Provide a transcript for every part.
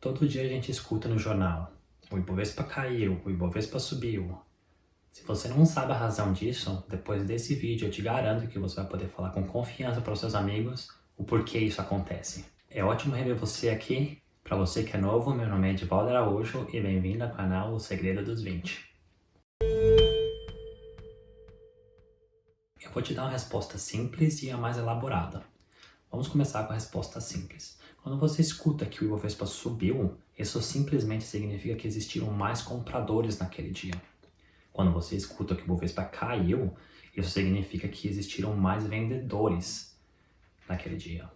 Todo dia a gente escuta no jornal, o Ibovespa caiu, o Ibovespa subiu. Se você não sabe a razão disso, depois desse vídeo eu te garanto que você vai poder falar com confiança para os seus amigos o porquê isso acontece. É ótimo rever você aqui. Para você que é novo, meu nome é Edivaldo Araújo e bem-vindo ao canal O Segredo dos 20. Eu vou te dar uma resposta simples e a mais elaborada. Vamos começar com a resposta simples. Quando você escuta que o Ibovespa subiu, isso simplesmente significa que existiram mais compradores naquele dia. Quando você escuta que o Ibovespa caiu, isso significa que existiram mais vendedores naquele dia.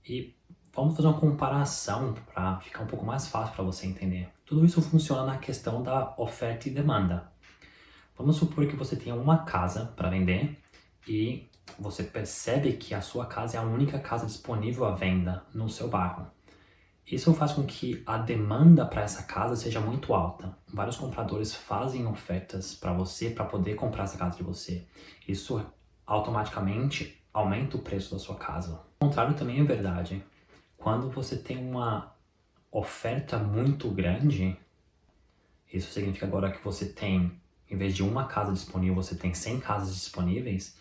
E vamos fazer uma comparação para ficar um pouco mais fácil para você entender. Tudo isso funciona na questão da oferta e demanda. Vamos supor que você tenha uma casa para vender e você percebe que a sua casa é a única casa disponível à venda no seu bairro. Isso faz com que a demanda para essa casa seja muito alta. Vários compradores fazem ofertas para você para poder comprar essa casa de você. Isso automaticamente aumenta o preço da sua casa. O contrário também é verdade. Quando você tem uma oferta muito grande, isso significa agora que você tem, em vez de uma casa disponível, você tem 100 casas disponíveis,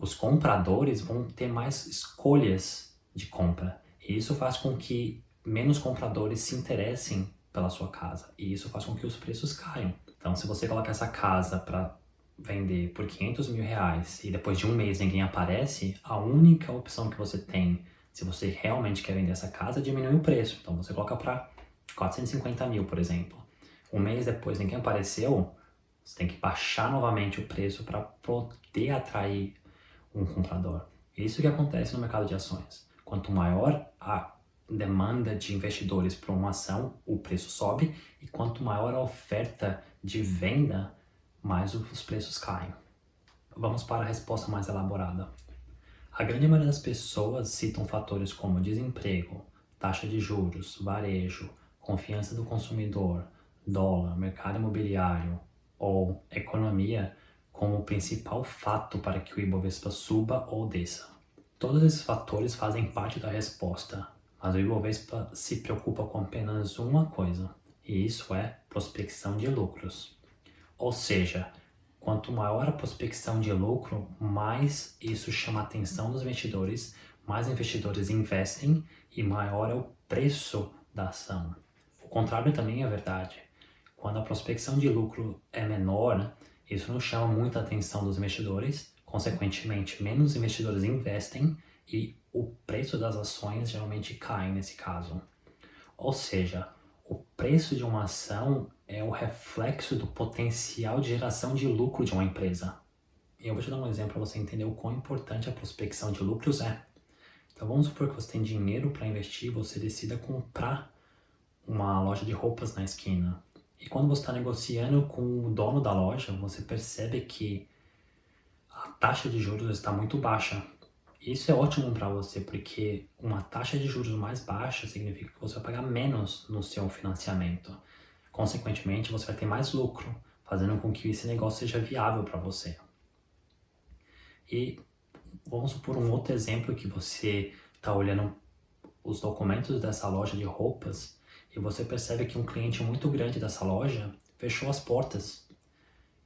os compradores vão ter mais escolhas de compra. E isso faz com que menos compradores se interessem pela sua casa. E isso faz com que os preços caiam. Então, se você coloca essa casa para vender por 500 mil reais e depois de um mês ninguém aparece, a única opção que você tem, se você realmente quer vender essa casa, é diminuir o preço. Então, você coloca para 450 mil, por exemplo. Um mês depois ninguém apareceu, você tem que baixar novamente o preço para poder atrair um comprador. Isso que acontece no mercado de ações. Quanto maior a demanda de investidores para uma ação, o preço sobe, e quanto maior a oferta de venda, mais os preços caem. Vamos para a resposta mais elaborada. A grande maioria das pessoas citam fatores como desemprego, taxa de juros, varejo, confiança do consumidor, dólar, mercado imobiliário ou economia como o principal fato para que o Ibovespa suba ou desça. Todos esses fatores fazem parte da resposta, mas o Ibovespa se preocupa com apenas uma coisa, e isso é prospecção de lucros. Ou seja, quanto maior a prospecção de lucro, mais isso chama a atenção dos investidores, mais investidores investem e maior é o preço da ação. O contrário também é verdade. Quando a prospecção de lucro é menor, isso não chama muita atenção dos investidores, consequentemente, menos investidores investem e o preço das ações geralmente cai nesse caso. Ou seja, o preço de uma ação é o reflexo do potencial de geração de lucro de uma empresa. E eu vou te dar um exemplo para você entender o quão importante a prospecção de lucros é. Então vamos supor que você tem dinheiro para investir e você decida comprar uma loja de roupas na esquina. E quando você está negociando com o dono da loja, você percebe que a taxa de juros está muito baixa. Isso é ótimo para você, porque uma taxa de juros mais baixa significa que você vai pagar menos no seu financiamento. Consequentemente, você vai ter mais lucro, fazendo com que esse negócio seja viável para você. E vamos supor um outro exemplo que você está olhando os documentos dessa loja de roupas e você percebe que um cliente muito grande dessa loja fechou as portas.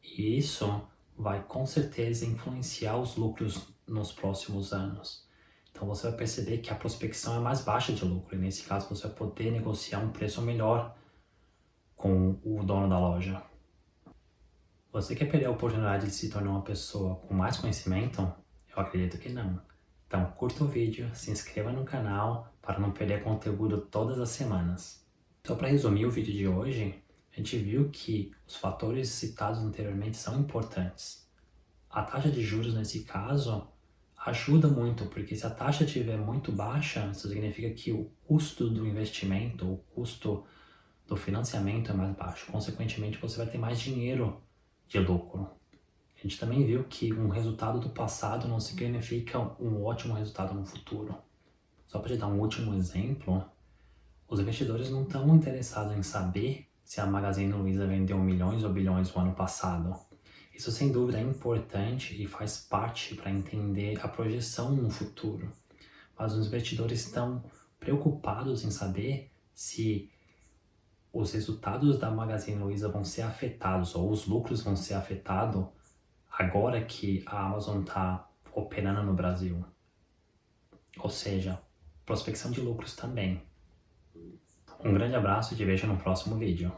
E isso vai com certeza influenciar os lucros nos próximos anos. Então você vai perceber que a prospecção é mais baixa de lucro e nesse caso você vai poder negociar um preço melhor com o dono da loja. Você quer perder a oportunidade de se tornar uma pessoa com mais conhecimento? Eu acredito que não. Então curta o vídeo, se inscreva no canal para não perder conteúdo todas as semanas. Só para resumir o vídeo de hoje, a gente viu que os fatores citados anteriormente são importantes. A taxa de juros nesse caso ajuda muito, porque se a taxa estiver muito baixa, isso significa que o custo do investimento, o custo do financiamento é mais baixo. Consequentemente, você vai ter mais dinheiro de lucro. A gente também viu que um resultado do passado não significa um ótimo resultado no futuro. Só para te dar um último exemplo, os investidores não estão interessados em saber se a Magazine Luiza vendeu milhões ou bilhões no ano passado. Isso sem dúvida é importante e faz parte para entender a projeção no futuro. Mas os investidores estão preocupados em saber se os resultados da Magazine Luiza vão ser afetados, ou os lucros vão ser afetados agora que a Amazon está operando no Brasil. Ou seja, prospecção de lucros também. Um grande abraço e te vejo no próximo vídeo.